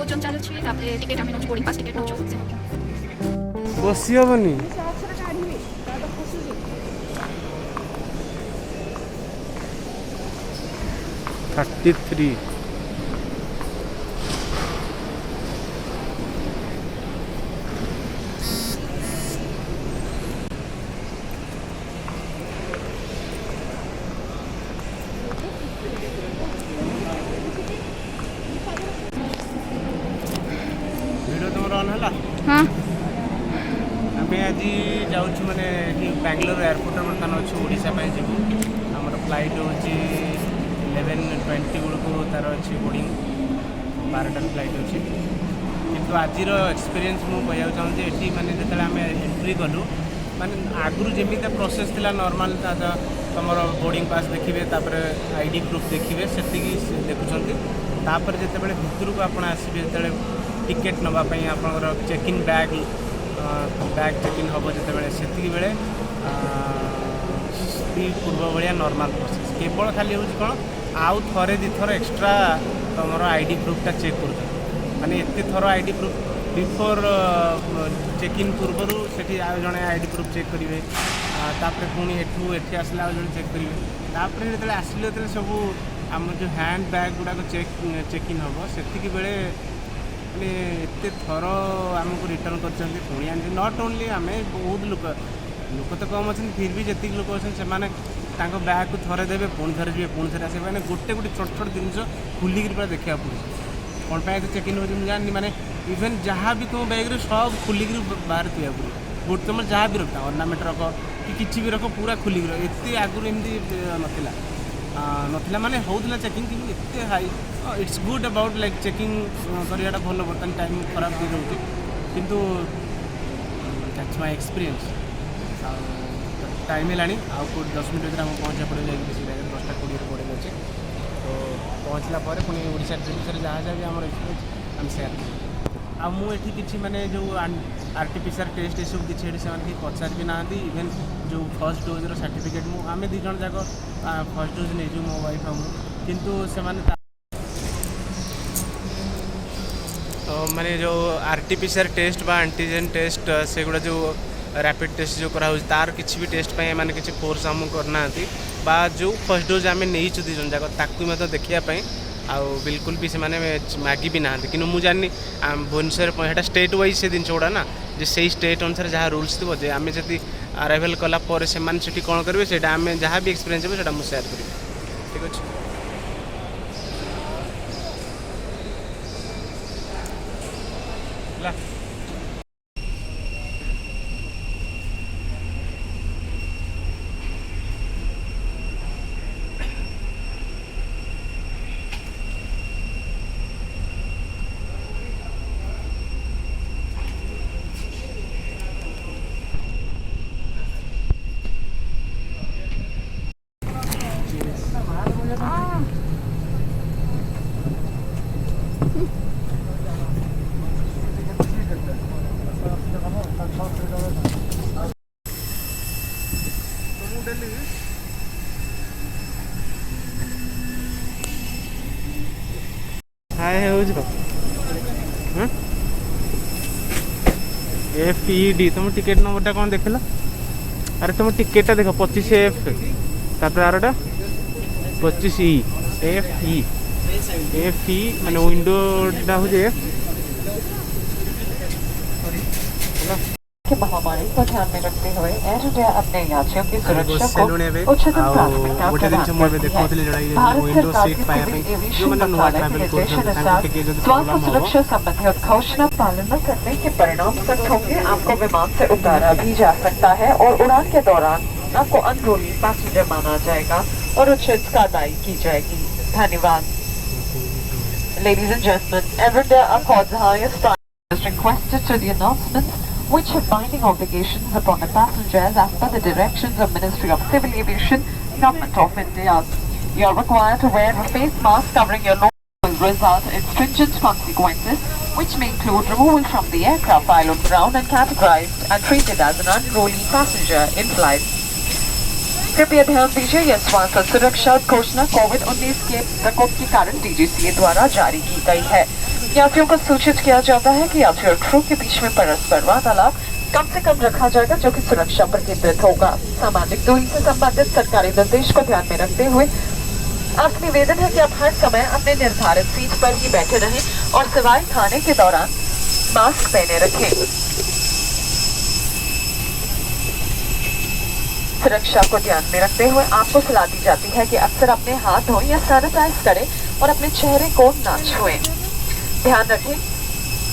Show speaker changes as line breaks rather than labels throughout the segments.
পর্যন্ত চালাচ্ছি, তারপরে টিকিট আমি নষ্ট করি, 5 টিকিট নষ্ট করছি।
বসি হবনি। थर्टी थ्री वीडियो तुम ऑन है
हाँ
आम आज जाऊँ मैंने बैंगलोर एयरपोर्ट बर्तमान अच्छे ओडिशा जीवु आम फ्लाइट हूँ 11:20 बेलू तार अच्छी बोर्डिंग 12टार फ्लाइट अच्छी किंतु आज एक्सपीरियंस मुझे चाहूँगी ये मैंने जो आम एंट्री कलु माने आगु जमी प्रोसेस थी नॉर्मल तुम बोर्डिंग पास देखिए तापर आईडी प्रूफ देखिए से देखुं तापर जिते भितर को आप आसवे जो टिकेट नापी आपंकर check in bag check in हम जो से बेले पूर्व भाया नॉर्मल प्रोसेस केवल खाली हूँ कौन आउ थे दी थर एक्सट्रा तुम आईडी प्रूफटा चेक कर माने एत थर ID proof before check in पूर्वर से जड़े आईडी प्रूफ चेक करेंगे तापर पुणी एठू एठी आसला जड़े चेक करेंगे तापर जो आसले जो सब आम जो हैंड बैग गुड़ाक चेक इन हम से बेले माने एत थर आमको रिटर्न कर नॉट ओनली आम बहुत लोक तो कम अच्छे फिर भी जी लोक अच्छे से बैग को थरे देवे पुणी थे जी पुणी थे आसे मैंने गोटे गोटे छोट छोट जिन खुलिक पूरा देखा पड़े कौन पे चेक इन हो जानी मैंने इवेन जहाँ भी तुम बैग सब खुलिक बाहर थी पड़े गोटे तुम जहाँ भी रखता अर्नामेंट रख कि किसी भी रख पूरा खुलिक एत आगुरी एमती नाला माने होता चेकिंग कि एत high it's good about like checking karate भल बर्तमान टाइम खराब दी रोचे किंतु दैट्स माय एक्सपीरियंस टाइम है आउ 10 मिनट भर आम पहुँचा पड़े जाए 10:20 पड़े अच्छे तो पहुँचला पुणी ओडिशा ट्रिप विषय जहाँ जहाँ भी आम एक्सपीरियंस आम सेयार आठी किसी माने जो आरटीपीसीआर टेस्ट ये सब किसी से पचार भी ना इवेन जो फर्स्ट डोज सर्टिफिकेट आम दी जन जाक फर्स्ट डोज नहीं मो वाइफ आम किंतु से तो माने जो आरटीपीसीआर टेस्ट बा एंटीजन टेस्ट से गुड़ा जो रैपिड टेस्ट जो करा तार किसी भी टेस्ट पे माने किसी फोर्स आम करना बा जो फर्स्ट डोज आम नहीं दी जन जाक ताकू देखापी आउ बिल्कुल भी से मागी भी ना कि मुझे जानी भुवनेश्वर स्टेट वाइज से जिन गुड़ा ना जे से स्टेट अनुसार जहाँ रूल्स थी जे आम जी अराइवल कलापर से कौन करेंगे से आम जहाँ भी एक्सपीरियंस हो सेयार करी ठीक अच्छे हाय FED तुम टिकेट नंबरटा कौन देख अरे तुम टिकेटा देख 25F तापर आरटा 25E FE माने विंडोटा हो जाए
कि महामारी को ध्यान में रखते हुए एयर इंडिया अपने यात्रियों की सुरक्षा को उच्चतम प्राथमिकता प्रदान करती है। भारत सरकार की सिविल एविएशन मंत्रालय के निर्देशानुसार स्वास्थ्य सुरक्षा संबंधी उद्घोषणा पालन न करने के परिणाम स्वरूप होंगे आपको विमान से उतारा भी जा सकता है और उड़ान के दौरान आपको अनरोली पैसेंजर माना जाएगा और उचित कार्रवाई की जाएगी। धन्यवाद। Ladies and gentlemen, Air India accords the highest priority requested to the announcements which have binding obligations upon the passengers as per the directions of Ministry of Civil Aviation, Government of India. You are required to wear a face mask covering your nose will result in stringent consequences, which may include removal from the aircraft while on ground and categorized and treated as an unruly passenger in flight. कृपया ध्यान दीजिए यह स्वास्थ्य सुरक्षा घोषणा कोविड-19 के प्रकोप के कारण DGCA द्वारा जारी की गई है। यात्रियों को सूचित किया जाता है कि यात्री और क्रू के बीच में परस्पर वार्तालाप कम से कम रखा जाएगा, जो कि सुरक्षा पर केंद्रित होगा। सामाजिक दूरी से संबंधित सरकारी निर्देश को ध्यान में रखते हुए आपसे निवेदन है कि आप हर समय अपने निर्धारित सीट पर ही बैठे रहें और सिवाय खाने के दौरान मास्क पहने रखें। सुरक्षा को ध्यान में रखते हुए आपको सलाह दी जाती है कि अक्सर अपने हाथ धोएं या सैनिटाइज करें और अपने चेहरे को न छुएं। ध्यान रखें,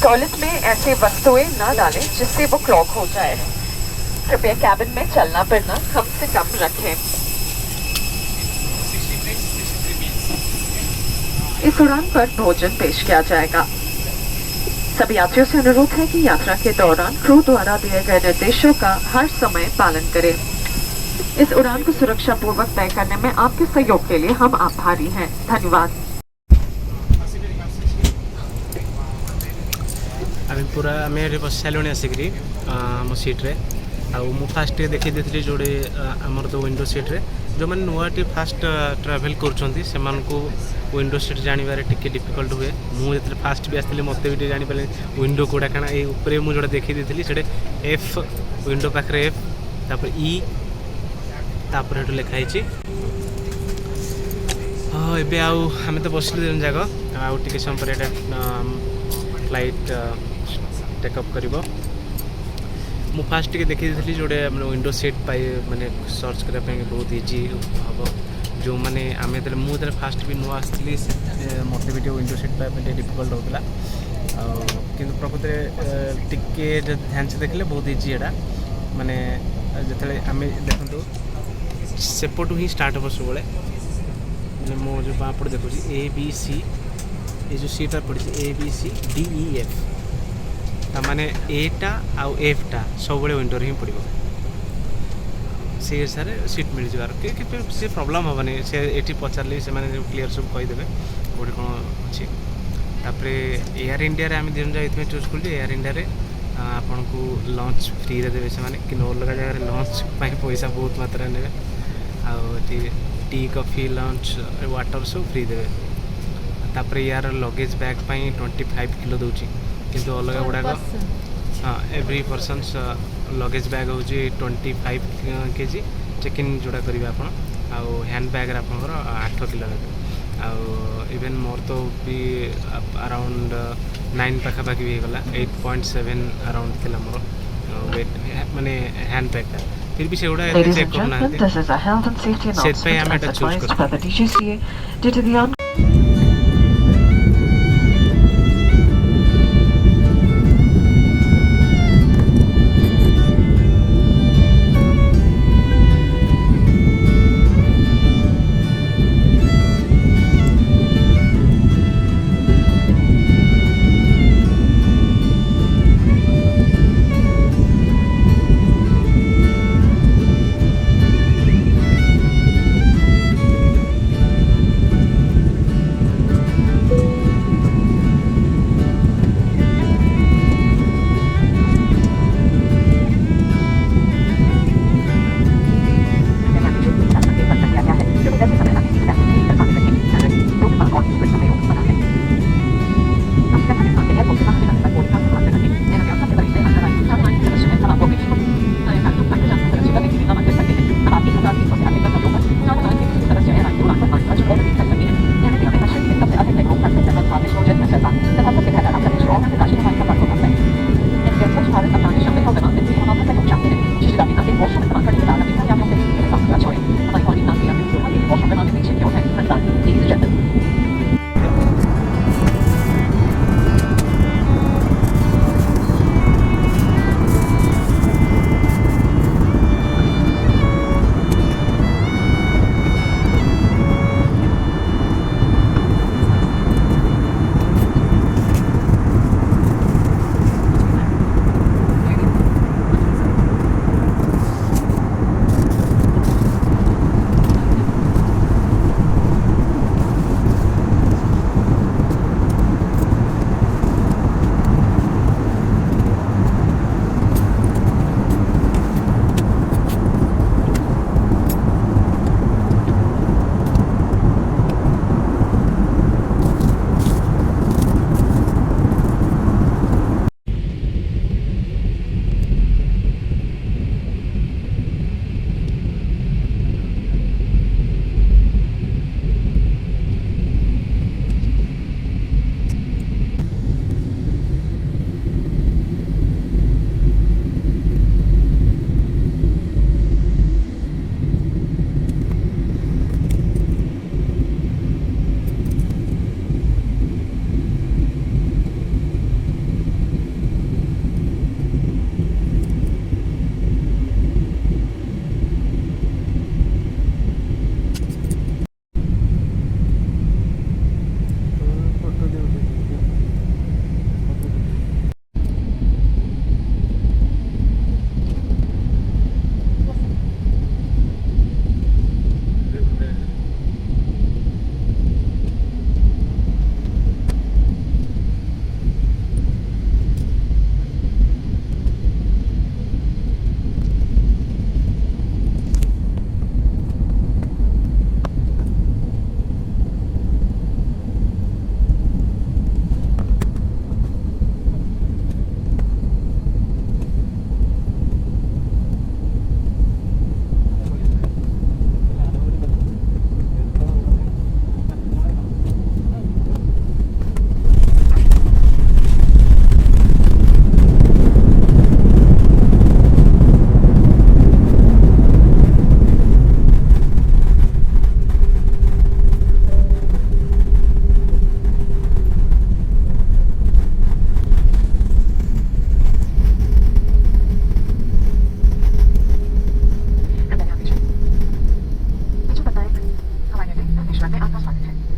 टॉयलेट में ऐसी वस्तुएं न डालें जिससे वो क्लॉग हो जाए। कृपया कैबिन में चलना फिरना कम से कम रखें। इस उड़ान पर भोजन पेश किया जाएगा। सभी यात्रियों से अनुरोध है कि यात्रा के दौरान क्रू द्वारा दिए गए निर्देशों का हर समय पालन करें। इस उड़ान को सुरक्षा पूर्वक तय करने में आपके सहयोग के लिए हम आभारी हैं। धन्यवाद।
आम पूरा आम बस सारे आसिक मो सीट्रे आउ फास्ट देखी देती जोड़े आमर तो विंडो सीट्रे जो मैंने नुआ फास्ट ट्रावेल कर विंडो सीट जानवर टी डिफिकल्ट हुए। मुझे फास्ट भी आसती मत भी जापारे विंडो कौड़ा क्या ये मुझे देखी देती से एफ विंडो पाखे एफ तापर ई तापर लिखाई एबे आम तो बसलु दिन जाक आउ टे समय पर फ्लाइट टेकअप कर मु फास्ट टे देखी थी जोड़े विंडो सीट पाई माने सर्च करने बहुत इजी हम जो मैंने आम मुझे फास्ट भी नुआ आसती मत भी विंडो सीट पाई डिफिकल्ट होता कि प्रकृत टिके ध्यान से देखले बहुत इजी एटा माने जो आम देखो सेपटू ही स्टार्ट हम सब मो जो बापड़ देखो ए बी सी ये जो सीटा पड़ी A B C D E F माने एटा आउ एफटा सब विंडोर ही पड़ो से सारे सीट मिल जार कि प्रॉब्लम हेनी से ये पचारे से क्लीयर सब कहीदेवे गोटे कौन अच्छी तापर एयर इंडिया आम दिन जाइए चूज कल एयर इंडिया आपन को लंच फ्री देवे से कि अलग जगह लंच पैसा बहुत मात्रा ने टी कॉफी लंच वाटर सब फ्री देवे तापर यार लगेज बैग 25 किलो दूची किंतु अलग गुड़ाक हाँ एवरी पर्सन लगेज बैग हूँ 25 kg चेक इन जोड़ा करेंगे आप हैंड बैग आप 8 किलो आउ इवेन मोर तो भी अराउंड 9 पाखापाखि भी होगा 8.7 अराउंड थी मोर वेट माने हैंड बैग फिर भी से चेक करना से आम एटा चूज कर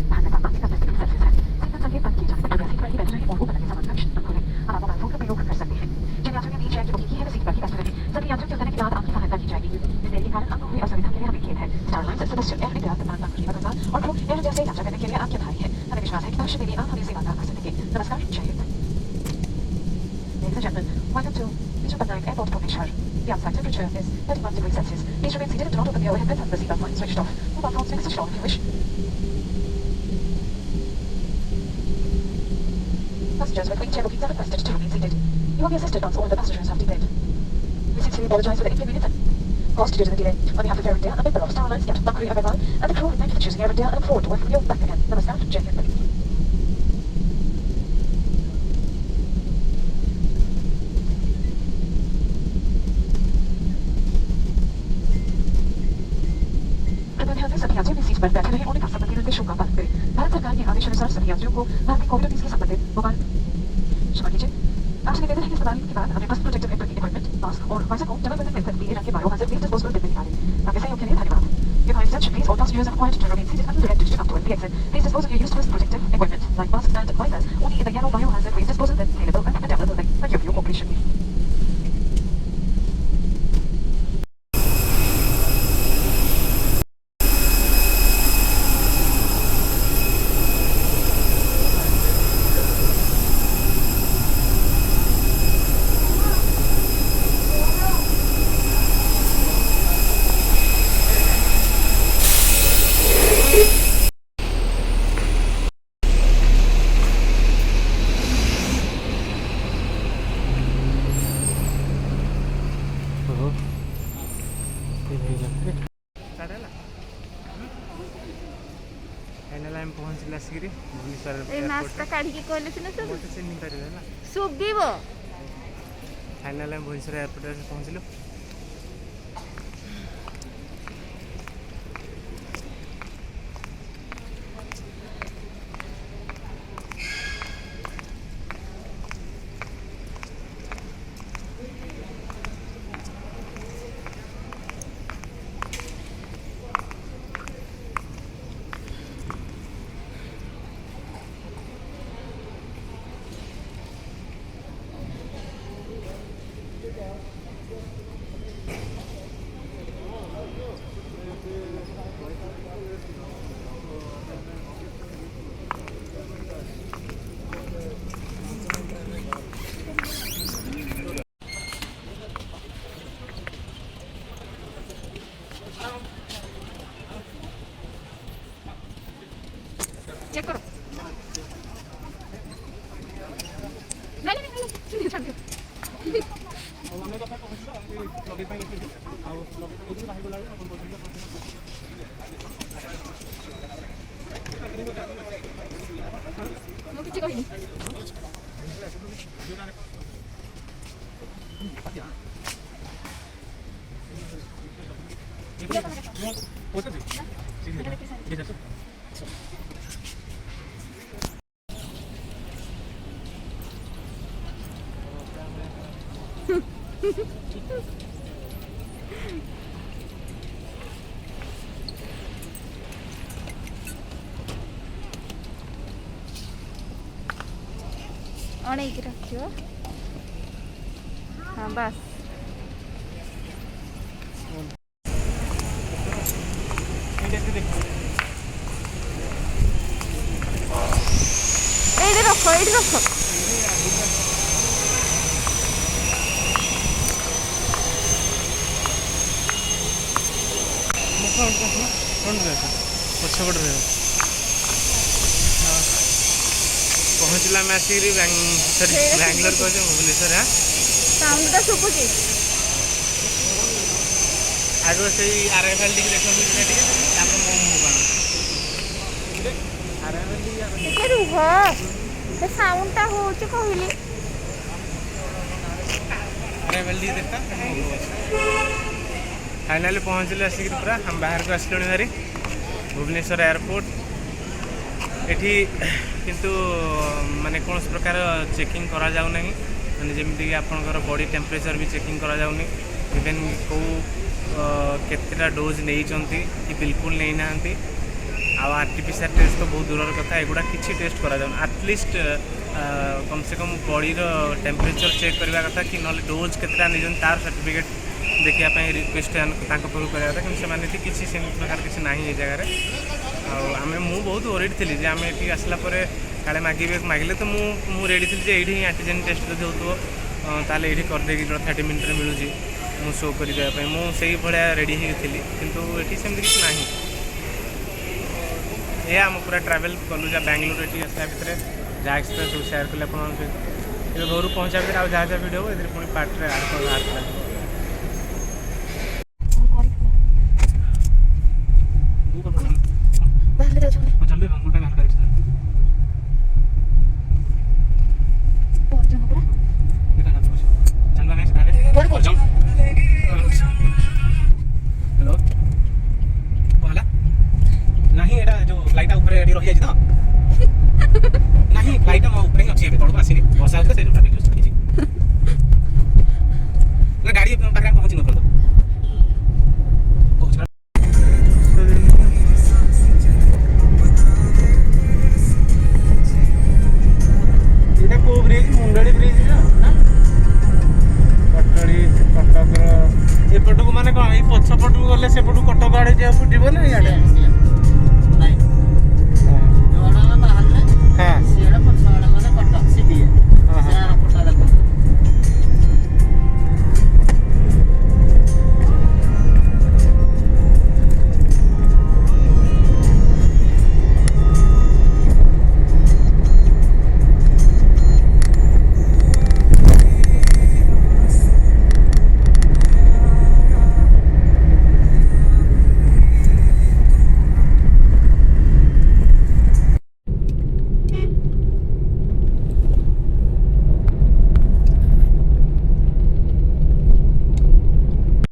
बाहर में तापमान का 10 डिग्री सेल्सियस है। सिग्नल संकेत बंद किए जाने पर सीट पर ही बैठे रहें और वो बटन के सामान का विकल्प खोलें। आप मोबाइल फोन का प्रयोग कर सकते हैं। जिन यात्रियों ने चेयर की बुकिंग की है वे सीट पर ही बैठे रहें। सभी यात्रियों के उतरने के बाद आपकी सहायता की जाएगी। इस देरी के कारण आपको हुई असुविधा के लिए हमें खेद है। स्टारलाइन्स सदस्य एयर इंडिया कप्तान और क्रू एयर इंडिया से यात्रा करने के लिए आपके आभारी है। हमें विश्वास है कि भविष्य में भी आप हमें सेवा प्रदान कर सकेंगे। नमस्कार, जय Hind. Ladies and gentlemen, welcome to Regional Patnaik Airport, Bhubaneswar. The outside temperature is 31 degrees Celsius. Please remain seated and do not open the overhead vents until the seatbelt light is switched off. Mobile phones may be switched on if you wish. Passengers with wing chair bookings are requested to remain seated. You will be assisted once all the passengers have departed. We sincerely apologize for the inconvenience caused due to the delay. On behalf of Air India, a member of Star Alliance, Captain Bakri Agarwal, and the crew, we thank you for choosing Air India and look forward to welcoming you back again. Namaskar, Jai Hind. सभी यात्रियों की seat पर बैठे रहे और निकास संबंधी निर्देशों का पालन करें। भारत सरकार के आदेशानुसार सभी यात्रियों को भारत में कोविड-19 के संबंधित मोबाइल क्षमा कीजिए। आपसे निवेदन है कि सवारी के बाद अपने पर्सनल प्रोटेक्टिव इक्विपमेंट, मास्क और वाइजर को जमा करने में नीले रंग के बायोहाजार्ड वेस्ट डिस्पोजेबल बिन में निकालें। आपके सहयोग के लिए धन्यवाद। Your high attention, please. All passengers are required to remain seated until directed to come to the exit. Please dispose of your used personal protective equipment, like masks and visors, only in the yellow biohazard waste disposal bin available at the Devil building. Thank you for your cooperation.
Final आम पहुँचला सिरी भुवनेश्वर
ए mask काढिकी कहले सिना सब
मत चिन्ह पारे ना
सुबिबो।
Final आम Bhubaneswar airport रे पहुँचलु।
चेक करो। नहीं नहीं नहीं छोड़ दो। ମୁଁ କିଛି କହିନି। अणेक रखियो। हाँ बस ये रख ये रख।
पहुँचला मैं आसिक बैंगलोर कह भुवनेश्वर। हाँ
साउंड शुभुची
आग से आरएफएल टी देखो
ଟିକେ ରୁହ ସେ ସାଉଣ୍ଡଟା ହଉଛି କହିଲି।
आरएफएल टी देखता फाइनाली पहुँचले आसिक पूरा हम बाहर को आसलु भारी भुवनेश्वर एयरपोर्ट। एठी किंतु माने कौन प्रकार चेकिंग करा जाउ नहीं माने जेमिति कि आपनकर बॉडी टेम्परेचर भी चेकिंग करा जाउनी इवेन को केतेटा डोज नहीं चंती कि बिल्कुल नहीं नांती आर्टिफिशियल टेस्ट तो बहुत दूर कथा एगुड़ा किसी टेस्ट करा आटलिस्ट कम से कम बॉडी टेम्परेचर चेक करवा कथा कि ना डोज केतटा निजन तार सर्टिफिकेट देखापी रिक्वेस्ट पाखु करा कि किसी से प्रकार किसी ना ये जगह आम मु बहुत वरीड थी जे आम ये आसला काले मागिले तो मुझे रेडी थी ये एंटीजेन टेस्ट जो हो ताले ये करदे 30 मिनट मिलूँ मुझे शो करने मुझे भाया रेडी होती कितु ये सेमती किसी ना ये आम पूरा ट्रावेल कलु जा बेंगलोर ये आसला भितर जहाँ एक्सप्रेस सब सेयार कले सहित घर पहुँचा भितर आज जहाँ जहाँ भिड हो ये पुणी पार्ट आड गाड़ी पाखे पहुँची न